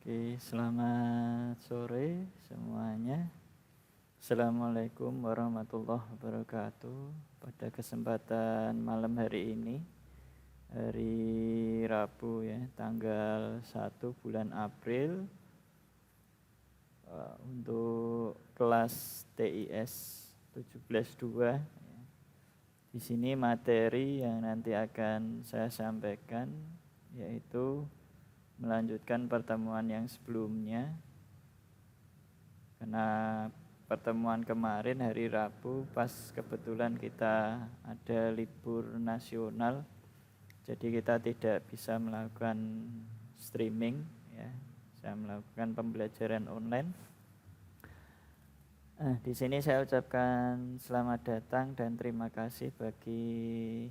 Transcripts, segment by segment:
Oke, selamat sore semuanya. Assalamualaikum warahmatullahi wabarakatuh. Pada kesempatan malam hari ini, hari Rabu ya, tanggal 1 bulan April, untuk kelas TIS 17.2. Di sini materi yang nanti akan saya sampaikan yaitu melanjutkan pertemuan yang sebelumnya, karena pertemuan kemarin hari Rabu pas kebetulan kita ada libur nasional, jadi kita tidak bisa melakukan streaming ya, saya melakukan pembelajaran online. Di sini saya ucapkan selamat datang dan terima kasih bagi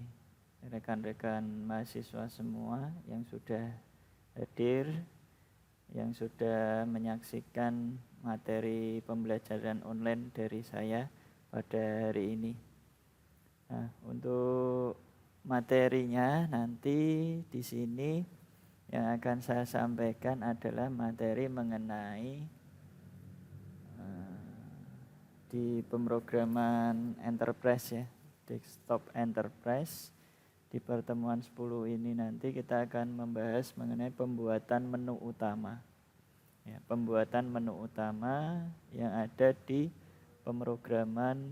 rekan-rekan mahasiswa semua yang sudah hadir, yang sudah menyaksikan materi pembelajaran online dari saya pada hari ini. Nah, untuk materinya nanti di sini yang akan saya sampaikan adalah materi mengenai di pemrograman enterprise ya, desktop enterprise. Di pertemuan 10 ini nanti kita akan membahas mengenai pembuatan menu utama. Ya, pembuatan menu utama yang ada di pemrograman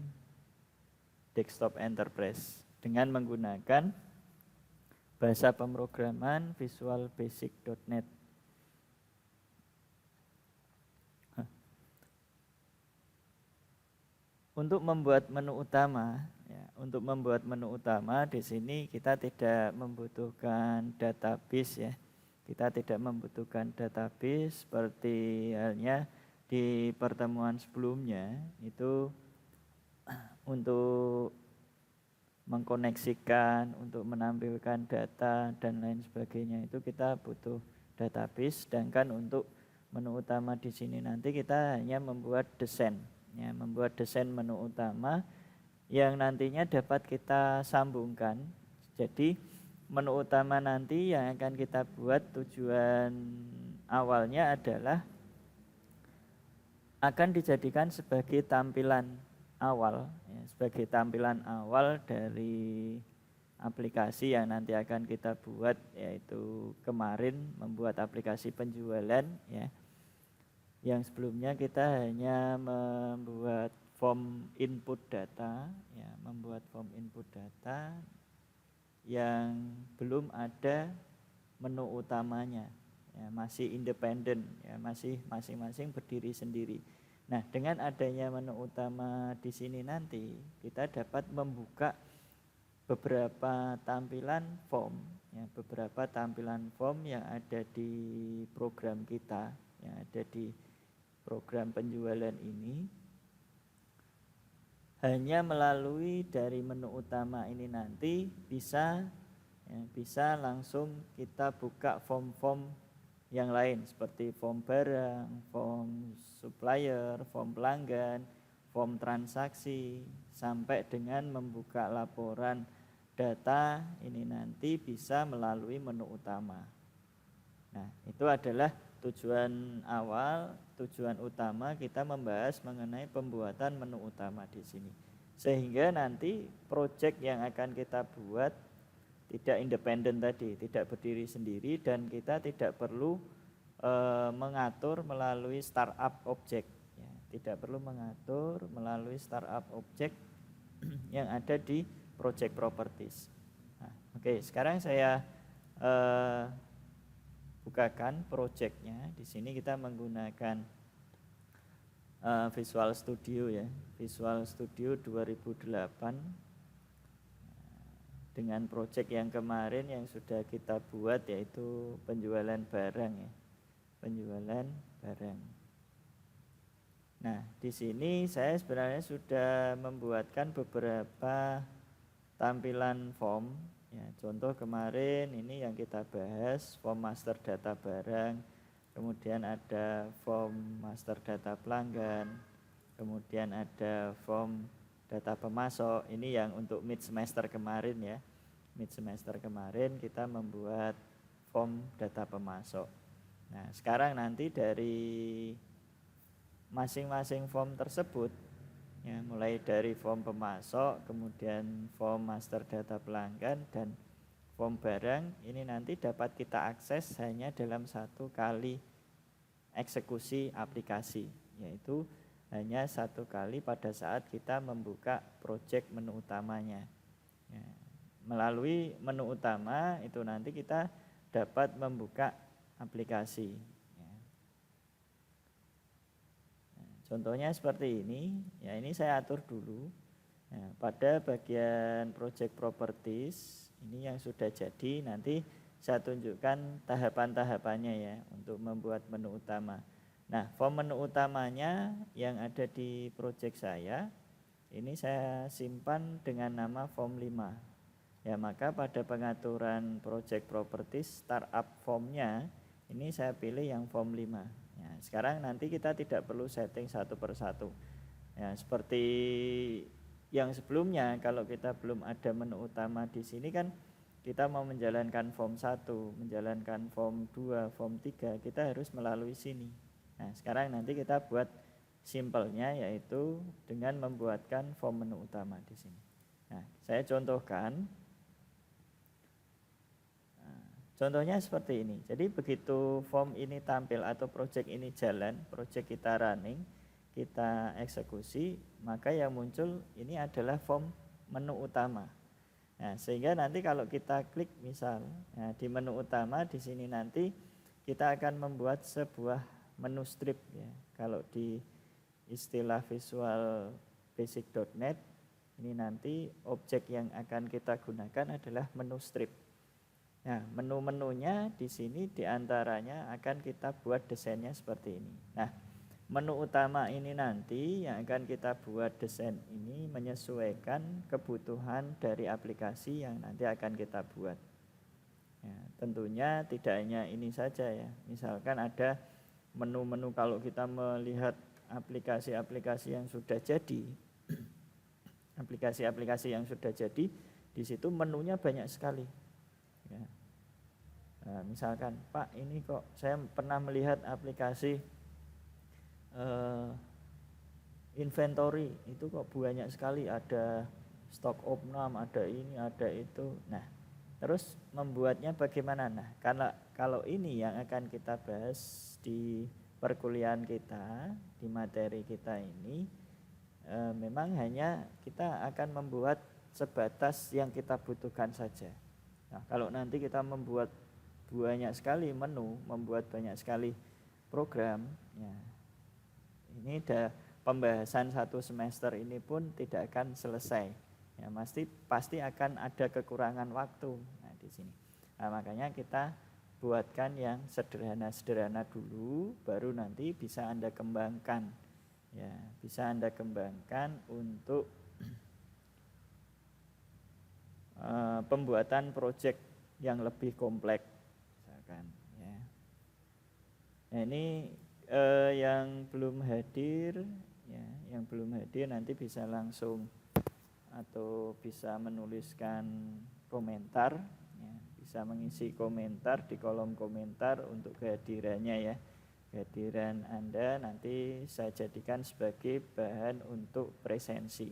desktop enterprise dengan menggunakan bahasa pemrograman Visual Basic.NET. Untuk membuat menu utama, untuk membuat menu utama di sini kita tidak membutuhkan database ya. Kita tidak membutuhkan database seperti halnya di pertemuan sebelumnya itu untuk mengkoneksikan, untuk menampilkan data dan lain sebagainya itu kita butuh database. Sedangkan untuk menu utama di sini nanti kita hanya membuat desain. Ya, membuat desain menu utama yang nantinya dapat kita sambungkan. Jadi menu utama nanti yang akan kita buat tujuan awalnya adalah akan dijadikan sebagai tampilan awal ya, sebagai tampilan awal dari aplikasi yang nanti akan kita buat, yaitu kemarin membuat aplikasi penjualan ya. Yang sebelumnya kita hanya membuat form input data ya, membuat form input data yang belum ada menu utamanya ya, masih independen ya, masih masing-masing berdiri sendiri. Nah, dengan adanya menu utama di sini nanti kita dapat membuka beberapa tampilan form ya, beberapa tampilan form yang ada di program kita, yang ada di program penjualan ini. Hanya melalui dari menu utama ini nanti bisa langsung kita buka form-form yang lain seperti form barang, form supplier, form pelanggan, form transaksi, sampai dengan membuka laporan data ini nanti bisa melalui menu utama. Nah, itu adalah tujuan awal, tujuan utama kita membahas mengenai pembuatan menu utama di sini. Sehingga nanti proyek yang akan kita buat tidak independen tadi, tidak berdiri sendiri, dan kita tidak perlu mengatur melalui startup object ya, tidak perlu mengatur melalui startup object yang ada di project properties. Nah, oke, sekarang saya bukakan projectnya. Di sini kita menggunakan Visual Studio ya, Visual Studio 2008 dengan project yang kemarin yang sudah kita buat, yaitu penjualan barang ya, penjualan barang. Nah, di sini saya sebenarnya sudah membuatkan beberapa tampilan form. Ya, contoh kemarin ini yang kita bahas form master data barang, kemudian ada form master data pelanggan, kemudian ada form data pemasok. Ini yang untuk mid semester kemarin ya. Mid semester kemarin kita membuat form data pemasok. Nah, sekarang nanti dari masing-masing form tersebut, ya, mulai dari form pemasok, kemudian form master data pelanggan, dan form barang, ini nanti dapat kita akses hanya dalam satu kali eksekusi aplikasi, yaitu hanya satu kali pada saat kita membuka project menu utamanya. Ya, melalui menu utama itu nanti kita dapat membuka aplikasi. Ya. Nah, contohnya seperti ini, ya ini saya atur dulu. Nah, pada bagian project properties ini yang sudah jadi, nanti saya tunjukkan tahapan-tahapannya ya untuk membuat menu utama. Nah, form menu utamanya yang ada di project saya ini saya simpan dengan nama form 5. Ya, maka pada pengaturan project properties startup formnya ini saya pilih yang form 5. Ya, sekarang nanti kita tidak perlu setting satu persatu. Ya, seperti yang sebelumnya, kalau kita belum ada menu utama di sini kan kita mau menjalankan form 1, menjalankan form 2, form 3, kita harus melalui sini. Nah, sekarang nanti kita buat simpelnya, yaitu dengan membuatkan form menu utama di sini. Nah, saya contohkan. Contohnya seperti ini. Jadi begitu form ini tampil atau project ini jalan, project kita running, kita eksekusi, maka yang muncul ini adalah form menu utama. Nah, sehingga nanti kalau kita klik misal, nah, di menu utama di sini nanti kita akan membuat sebuah menu strip ya. Kalau di istilah Visual Basic.net ini nanti objek yang akan kita gunakan adalah menu strip. Nah, menu-menunya di sini diantaranya akan kita buat desainnya seperti ini. Nah, menu utama ini nanti yang akan kita buat desain ini menyesuaikan kebutuhan dari aplikasi yang nanti akan kita buat. Ya, tentunya tidak hanya ini saja ya. Misalkan ada menu-menu, kalau kita melihat aplikasi-aplikasi yang sudah jadi, aplikasi-aplikasi yang sudah jadi, di situ menunya banyak sekali. Ya. Nah, misalkan Pak, ini kok saya pernah melihat aplikasi inventory itu kok banyak sekali, ada stok opnam, ada ini, ada itu. Nah, terus membuatnya bagaimana? Nah, karena kalau ini yang akan kita bahas di perkuliahan kita, di materi kita ini, memang hanya kita akan membuat sebatas yang kita butuhkan saja. Nah, kalau nanti kita membuat banyak sekali menu, membuat banyak sekali program, ya, ini pembahasan satu semester ini pun tidak akan selesai. Ya, pasti akan ada kekurangan waktu. Nah, di sini. Nah, makanya kita buatkan yang sederhana-sederhana dulu, baru nanti bisa Anda kembangkan. Ya, bisa Anda kembangkan untuk pembuatan proyek yang lebih kompleks, misalkan. Ya. Nah, ini yang belum hadir, ya, yang belum hadir nanti bisa langsung atau bisa menuliskan komentar, ya, bisa mengisi komentar di kolom komentar untuk kehadirannya ya. Kehadiran Anda nanti saya jadikan sebagai bahan untuk presensi.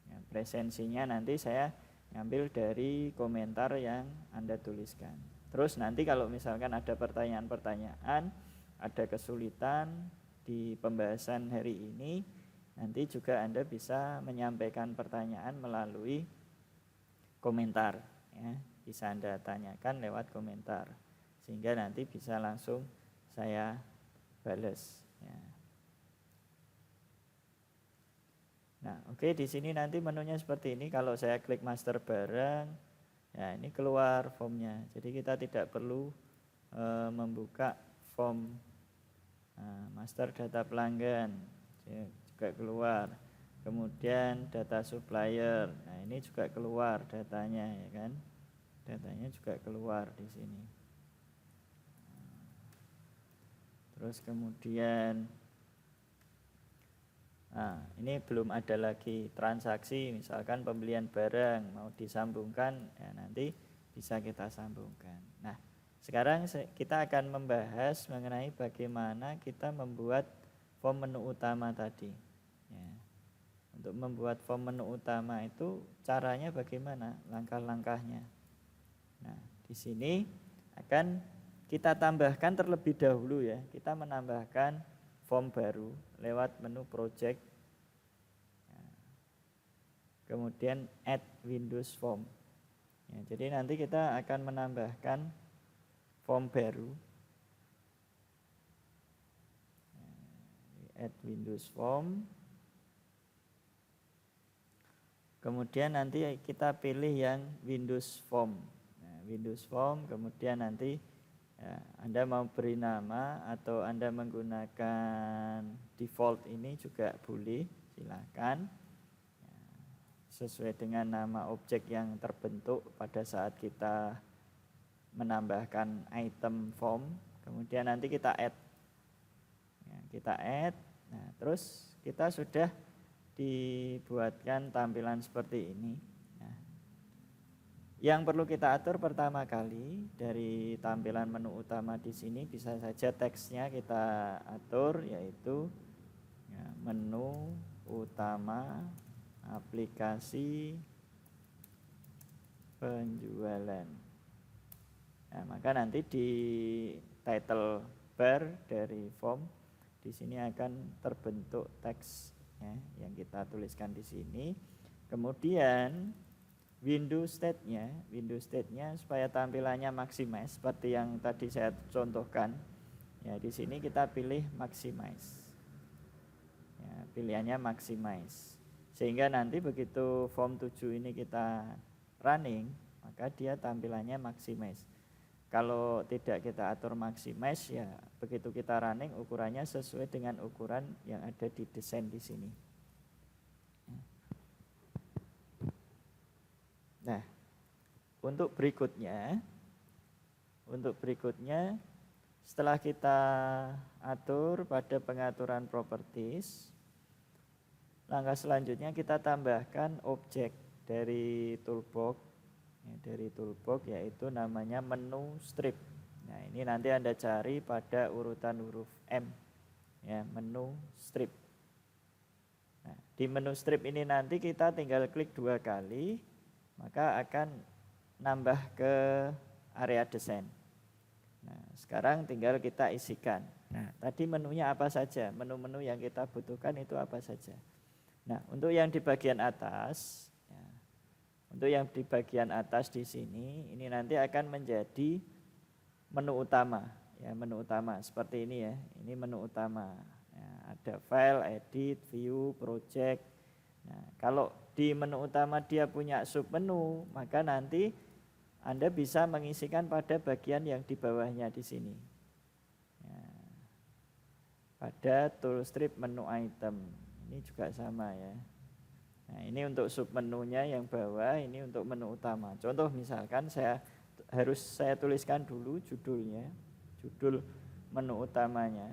Ya, presensinya nanti saya ngambil dari komentar yang Anda tuliskan. Terus nanti kalau misalkan ada pertanyaan-pertanyaan, ada kesulitan di pembahasan hari ini, nanti juga Anda bisa menyampaikan pertanyaan melalui komentar. Ya, bisa Anda tanyakan lewat komentar, sehingga nanti bisa langsung saya balas. Ya. Nah, oke, di sini nanti menunya seperti ini. Kalau saya klik master barang, ya ini keluar formnya. Jadi kita tidak perlu membuka form master data pelanggan, juga keluar. Kemudian data supplier, nah ini juga keluar datanya ya kan. Datanya juga keluar di sini. Terus kemudian nah, ini belum ada lagi transaksi, misalkan pembelian barang mau disambungkan, ya nanti bisa kita sambungkan. Nah, Sekarang kita akan membahas mengenai bagaimana kita membuat form menu utama tadi. Ya. Untuk membuat form menu utama itu caranya bagaimana, langkah-langkahnya. Nah, di sini akan kita tambahkan terlebih dahulu ya. Kita menambahkan form baru lewat menu project. Kemudian add Windows form. Ya, jadi nanti kita akan menambahkan form baru, add Windows form. Kemudian nanti kita pilih yang Windows form. Nah, Windows form. Kemudian nanti ya, Anda mau beri nama atau Anda menggunakan default ini juga boleh, silakan. Ya, sesuai dengan nama objek yang terbentuk pada saat kita menambahkan item form, kemudian nanti kita add. Ya, kita add. Nah, terus kita sudah dibuatkan tampilan seperti ini. Nah, yang perlu kita atur pertama kali dari tampilan menu utama di sini bisa saja teksnya kita atur, yaitu ya, menu utama aplikasi penjualan. Nah, maka nanti di title bar dari form di sini akan terbentuk teks ya, yang kita tuliskan di sini. Kemudian window state-nya supaya tampilannya maximize seperti yang tadi saya contohkan. Ya, di sini kita pilih maximize. Ya, pilihannya maximize. Sehingga nanti begitu form 7 ini kita running, maka dia tampilannya maximize. Kalau tidak kita atur maximize, ya begitu kita running ukurannya sesuai dengan ukuran yang ada di desain di sini. Nah, untuk berikutnya setelah kita atur pada pengaturan properties, langkah selanjutnya kita tambahkan objek dari toolbox. Dari toolbox yaitu namanya menu strip. Nah, ini nanti Anda cari pada urutan huruf M ya, menu strip. Nah, di menu strip ini nanti kita tinggal klik 2 kali, maka akan nambah ke area desain. Nah, sekarang tinggal kita isikan. Nah, tadi menunya apa saja? Menu-menu yang kita butuhkan itu apa saja? Nah, untuk yang di bagian atas, untuk yang di bagian atas di sini, ini nanti akan menjadi menu utama. Ya, menu utama seperti ini ya. Ini menu utama. Ya, ada file, edit, view, project. Nah, kalau di menu utama dia punya submenu, maka nanti Anda bisa mengisikan pada bagian yang di bawahnya di sini. Ya, pada toolstrip menu item. Ini juga sama ya. Nah, ini untuk submenunya yang bawah, ini untuk menu utama. Contoh misalkan saya tuliskan dulu judulnya, judul menu utamanya.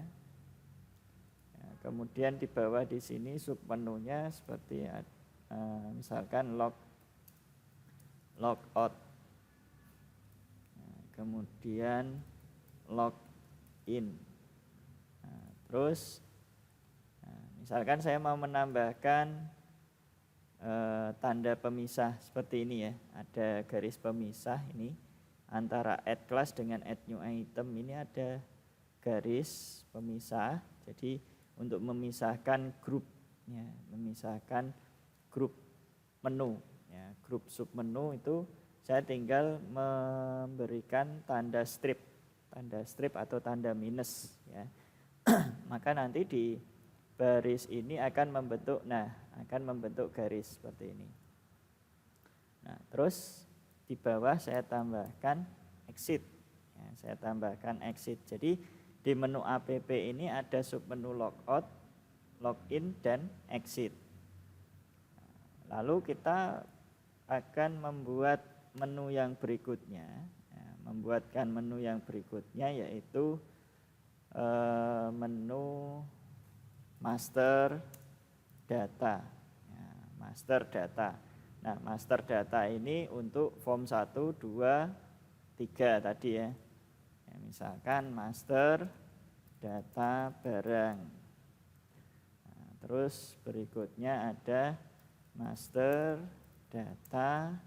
Nah, kemudian di bawah di sini submenunya seperti misalkan logout. Nah, kemudian login. Nah, terus misalkan saya mau menambahkan tanda pemisah seperti ini ya, ada garis pemisah ini antara add class dengan add new item, ini ada garis pemisah. Jadi untuk memisahkan grup ya, memisahkan grup menu ya, grup submenu itu saya tinggal memberikan tanda strip atau tanda minus ya. Maka nanti di baris ini akan membentuk garis seperti ini. Nah, terus di bawah saya tambahkan exit. Ya, saya tambahkan exit. Jadi di menu app ini ada submenu logout, login, dan exit. Lalu kita akan membuat menu yang berikutnya. Ya, membuatkan menu yang berikutnya yaitu menu master data. Ya, master data. Nah, master data ini untuk form 1, 2, 3 tadi ya. Misalkan master data barang. Nah, terus berikutnya ada master data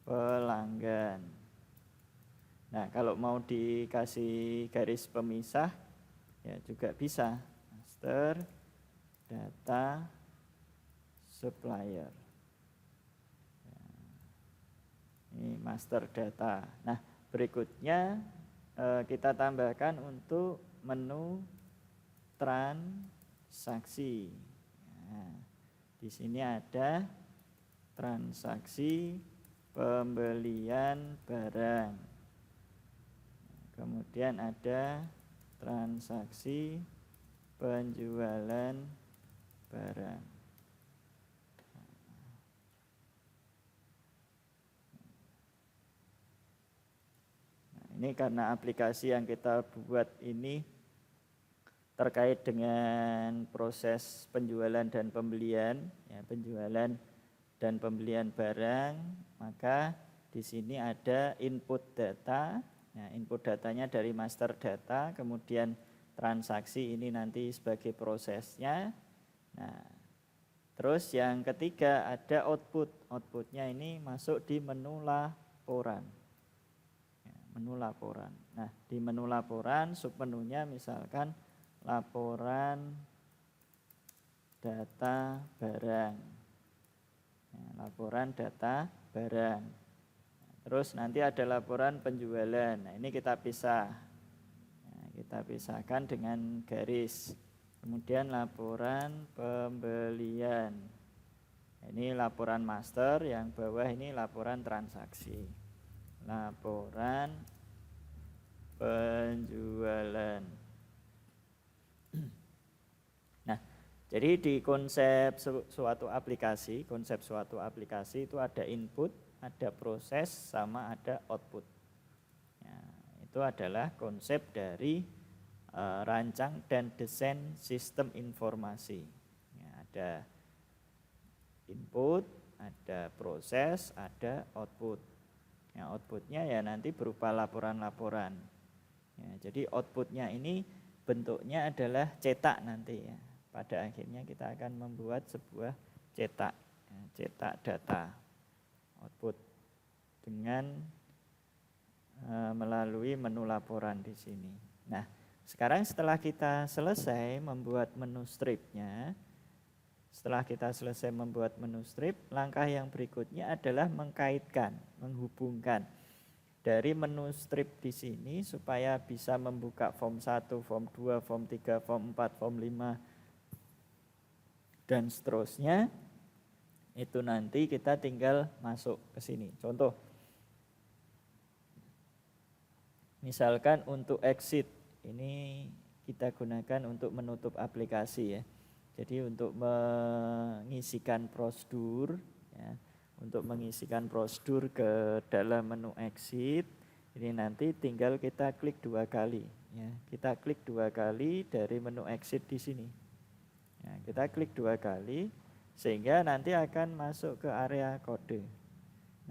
pelanggan. Nah, kalau mau dikasih garis pemisah ya juga bisa. Master data supplier. Ini master data. Nah, berikutnya kita tambahkan untuk menu transaksi. Nah, di sini ada transaksi pembelian barang. Kemudian ada transaksi penjualan barang. Nah, ini karena aplikasi yang kita buat ini terkait dengan proses penjualan dan pembelian, ya, penjualan dan pembelian barang, maka di sini ada input data. Nah, input datanya dari master data, kemudian transaksi ini nanti sebagai prosesnya. Nah, terus yang ketiga ada output. Outputnya ini masuk di menu laporan. Ya, menu laporan. Nah, di menu laporan submenunya misalkan laporan data barang. Ya, laporan data barang. Terus nanti ada laporan penjualan. Nah, ini kita pisah. Nah, kita pisahkan dengan garis. Kemudian laporan pembelian. Ini laporan master, yang bawah ini laporan transaksi. Laporan penjualan. Nah, jadi di konsep suatu aplikasi itu ada input, ada proses, sama ada output. Ya, itu adalah konsep dari rancang dan desain sistem informasi. Ya, ada input, ada proses, ada output. Ya, outputnya ya nanti berupa laporan-laporan. Ya, jadi outputnya ini bentuknya adalah cetak nanti ya. Pada akhirnya kita akan membuat sebuah cetak, ya, cetak data output dengan melalui menu laporan di sini. Nah, sekarang setelah kita selesai membuat menu stripnya, langkah yang berikutnya adalah mengkaitkan, menghubungkan dari menu strip di sini supaya bisa membuka form 1, form 2, form 3, form 4, form 5 dan seterusnya. Itu nanti kita tinggal masuk ke sini. Contoh, misalkan untuk exit, ini kita gunakan untuk menutup aplikasi ya. Jadi untuk mengisikan prosedur, ya, untuk mengisikan prosedur ke dalam menu exit, ini nanti tinggal kita klik 2 kali. Ya. Kita klik 2 kali dari menu exit di sini. Ya, kita klik 2 kali. Sehingga nanti akan masuk ke area kode.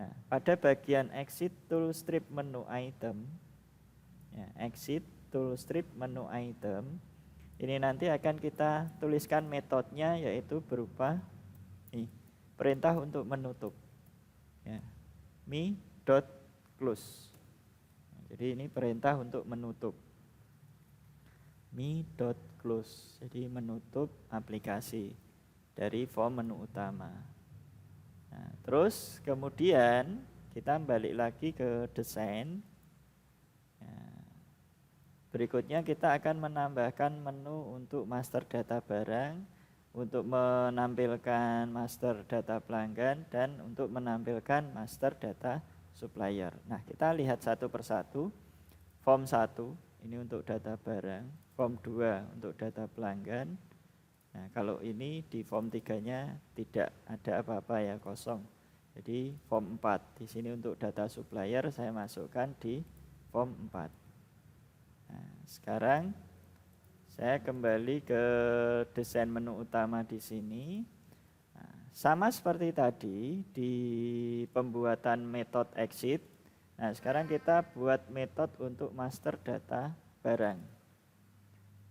Nah, pada bagian exit tool strip menu item, ya, exit tool strip menu item, ini nanti akan kita tuliskan metodenya yaitu berupa perintah untuk menutup. Ya, me.close. Jadi ini perintah untuk menutup. Me.close. Jadi menutup aplikasi dari form menu utama. Nah, terus kemudian kita balik lagi ke desain. Nah, berikutnya kita akan menambahkan menu untuk master data barang, untuk menampilkan master data pelanggan, dan untuk menampilkan master data supplier. Nah, kita lihat satu persatu. Form 1 ini untuk data barang, form 2 untuk data pelanggan. Nah, kalau ini di form 3-nya tidak ada apa-apa ya, kosong. Jadi form 4 di sini untuk data supplier saya masukkan di form 4. Nah, sekarang saya kembali ke desain menu utama di sini. Nah, sama seperti tadi di pembuatan metode exit, Nah, sekarang kita buat metode untuk master data barang.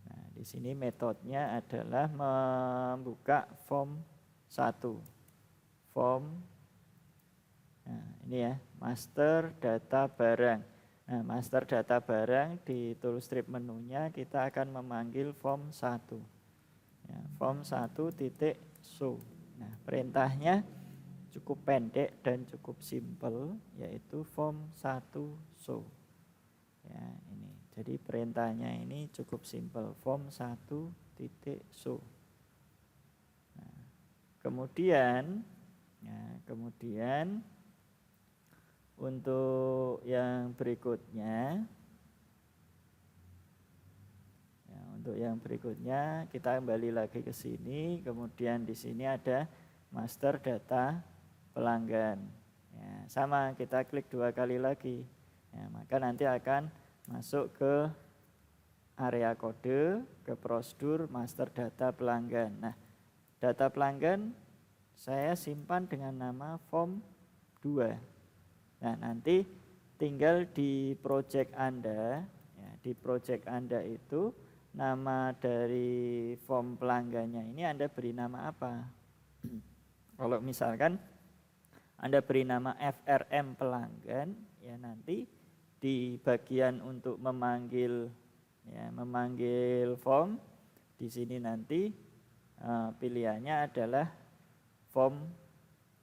Nah, di sini metodenya adalah membuka form 1. Form, nah ini ya, master data barang. Nah, master data barang di toolstrip menunya kita akan memanggil form 1. Ya, form 1 titik show. Nah, perintahnya cukup pendek dan cukup simple, yaitu form 1 show. Ya, ini. Jadi perintahnya ini cukup simple, form 1 titik show. Nah, kemudian untuk yang berikutnya kita kembali lagi ke sini. Kemudian di sini ada master data pelanggan. Ya, sama, kita klik 2 kali lagi. Ya, maka nanti akan masuk ke area kode, ke prosedur master data pelanggan. Nah, data pelanggan saya simpan dengan nama form 2. Nah, nanti tinggal di project Anda, ya, di project Anda itu nama dari form pelanggannya ini Anda beri nama apa? Kalau misalkan Anda beri nama FRM pelanggan, ya nanti di bagian untuk memanggil form, di sini nanti pilihannya adalah form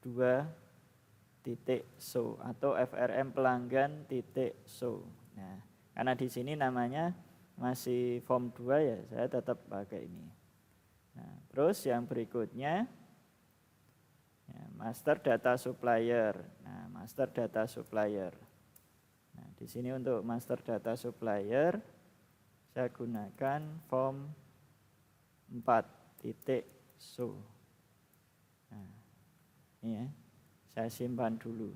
2.show atau FRM pelanggan .show. Nah, karena di sini namanya masih form 2 ya, saya tetap pakai ini. Nah, terus yang berikutnya ya, master data supplier. Nah, master data supplier. Nah, di sini untuk master data supplier saya gunakan form 4.show. Nah, ini ya, saya simpan dulu.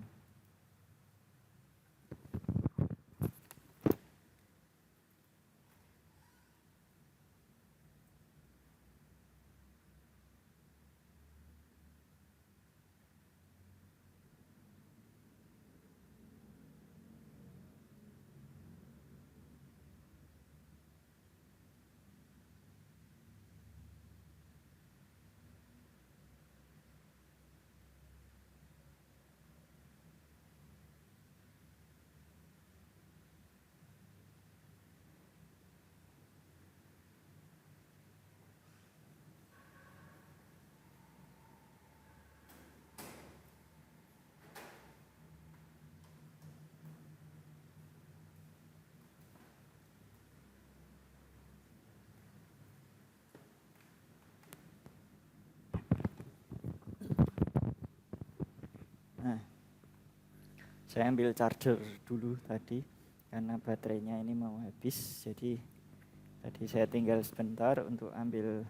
Nah, saya ambil charger dulu tadi karena baterainya ini mau habis. Jadi tadi saya tinggal sebentar untuk ambil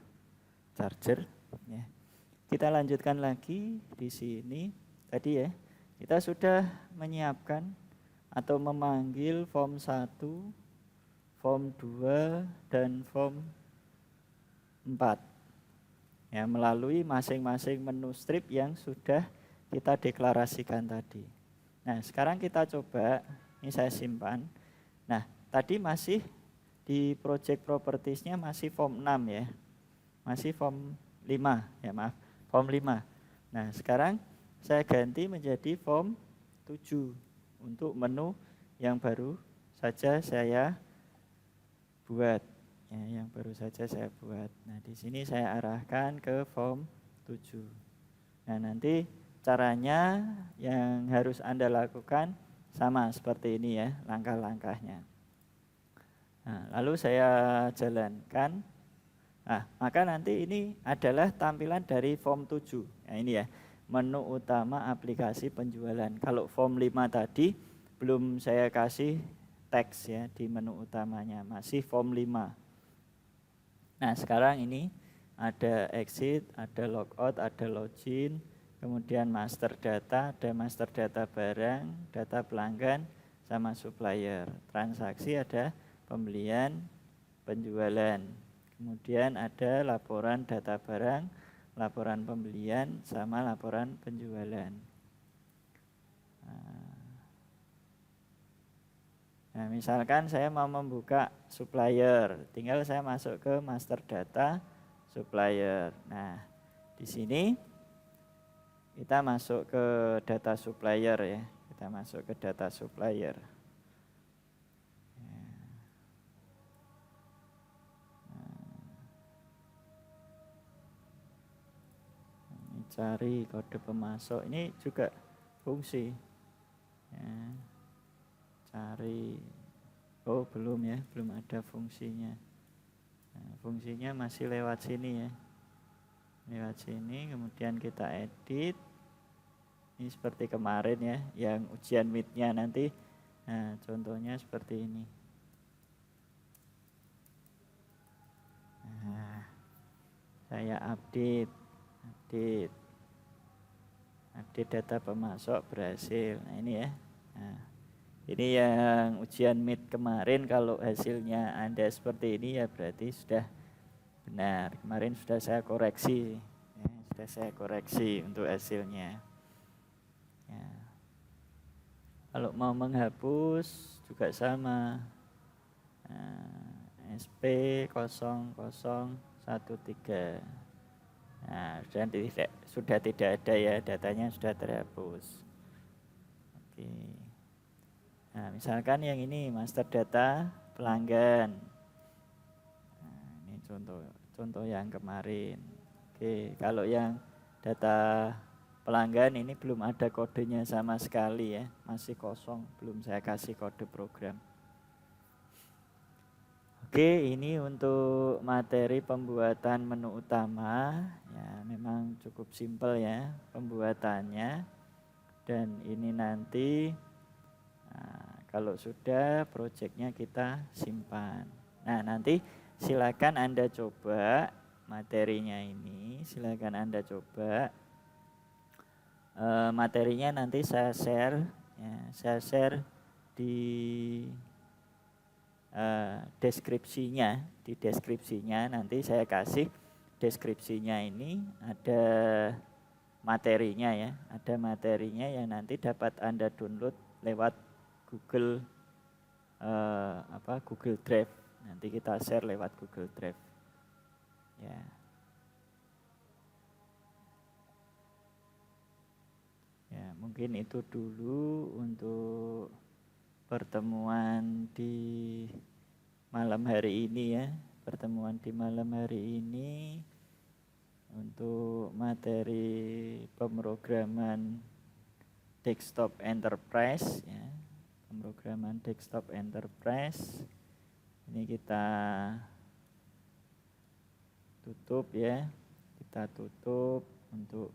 charger. Ya. Kita lanjutkan lagi di sini. Tadi ya, kita sudah menyiapkan atau memanggil form 1, form 2, dan form 4. Ya, melalui masing-masing menu strip yang sudah kita deklarasikan tadi. Nah, sekarang kita coba, ini saya simpan. Nah, tadi masih di project propertiesnya masih form 6 ya. Masih form 5, ya maaf, form 5. Nah, sekarang saya ganti menjadi form 7 untuk menu yang baru saja saya buat. Ya, yang baru saja saya buat. Nah, di sini saya arahkan ke form 7. Nah, nanti caranya yang harus Anda lakukan sama seperti ini ya, langkah-langkahnya. Nah, lalu saya jalankan. Nah, maka nanti ini adalah tampilan dari form 7. Nah, ini ya, menu utama aplikasi penjualan. Kalau form 5 tadi belum saya kasih teks ya di menu utamanya, masih form 5. Nah, sekarang ini ada exit, ada logout, ada login, kemudian master data, ada master data barang, data pelanggan, sama supplier. Transaksi ada pembelian, penjualan. Kemudian ada laporan data barang, laporan pembelian, sama laporan penjualan. Nah, misalkan saya mau membuka supplier, tinggal saya masuk ke master data supplier. Nah, di sini kita masuk ke data supplier ya. Kita masuk ke data supplier. Ini cari kode pemasok, ini juga fungsi. Ya. Cari, oh belum ya, belum ada fungsinya. Nah, fungsinya masih lewat sini ya. Lewat sini, kemudian kita edit. Ini seperti kemarin ya, yang ujian meet-nya nanti. Nah, contohnya seperti ini. Nah, saya update data pemasok berhasil. Nah, ini ya. Nah, ini yang ujian meet kemarin, kalau hasilnya Anda seperti ini ya berarti sudah benar. Kemarin sudah saya koreksi. Ya, sudah saya koreksi untuk hasilnya. Ya. Kalau mau menghapus juga sama. Nah, SP0013. Nah, sudah tidak ada ya, datanya sudah terhapus. Oke. Nah, misalkan yang ini master data pelanggan. Nah, ini contoh yang kemarin. Oke, kalau yang data pelanggan ini belum ada kodenya sama sekali ya, masih kosong, belum saya kasih kode program. Oke, ini untuk materi pembuatan menu utama. Ya, memang cukup simpel ya pembuatannya. Dan ini nanti kalau sudah proyeknya kita simpan. Nah, nanti silakan Anda coba materinya ini, silakan Anda coba. Materinya nanti saya share ya, saya share di deskripsinya. Di deskripsinya nanti saya kasih deskripsinya, ini ada materinya ya, ada materinya yang nanti dapat Anda download lewat Google Google Drive. Nanti kita share lewat Google Drive. Ya. Ya, mungkin itu dulu untuk pertemuan di malam hari ini ya. Pertemuan di malam hari ini untuk materi pemrograman desktop enterprise ya. Pemrograman desktop enterprise ini kita tutup ya, kita tutup untuk.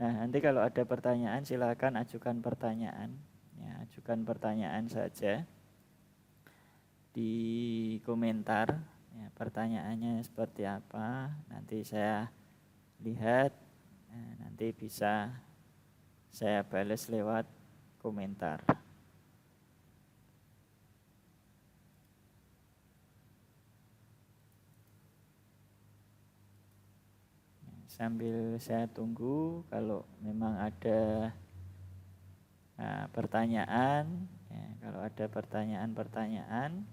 Nah, nanti kalau ada pertanyaan silakan ajukan pertanyaan ya, ajukan pertanyaan saja di komentar ya, pertanyaannya seperti apa, nanti saya lihat, nanti bisa saya balas lewat komentar. Sambil saya tunggu, kalau memang ada pertanyaan ya, kalau ada pertanyaan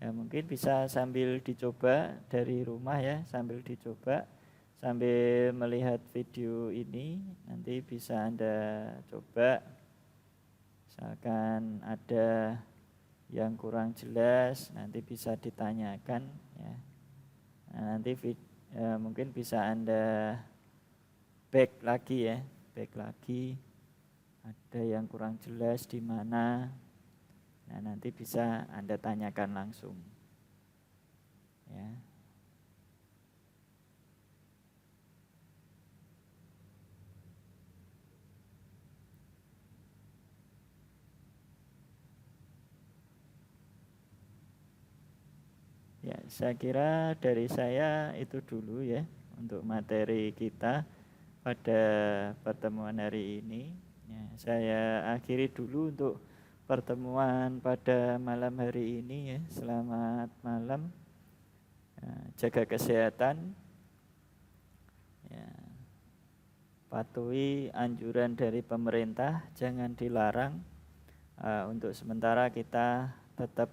ya mungkin bisa sambil dicoba dari rumah ya, sambil dicoba, sambil melihat video ini, nanti bisa Anda coba. Misalkan ada yang kurang jelas nanti bisa ditanyakan ya. Nah, nanti mungkin bisa Anda back lagi ya, back lagi. Ada yang kurang jelas di mana. Nah, nanti bisa Anda tanyakan langsung. Ya. Ya, saya kira dari saya itu dulu ya untuk materi kita pada pertemuan hari ini. Ya, saya akhiri dulu untuk pertemuan pada malam hari ini ya. Selamat malam. Ya, jaga kesehatan. Ya, patuhi anjuran dari pemerintah, jangan dilarang. Untuk sementara kita tetap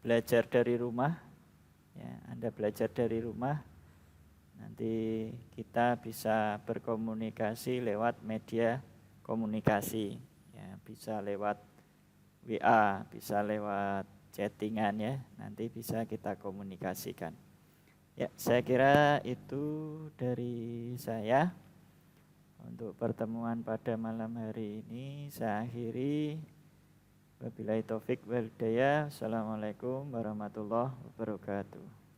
belajar dari rumah, ya, Anda belajar dari rumah, nanti kita bisa berkomunikasi lewat media komunikasi, ya, bisa lewat WA, bisa lewat chattingan ya, nanti bisa kita komunikasikan. Ya, saya kira itu dari saya. Untuk pertemuan pada malam hari ini saya akhiri. Wabillahi taufik wal hidayah. Assalamualaikum warahmatullahi wabarakatuh.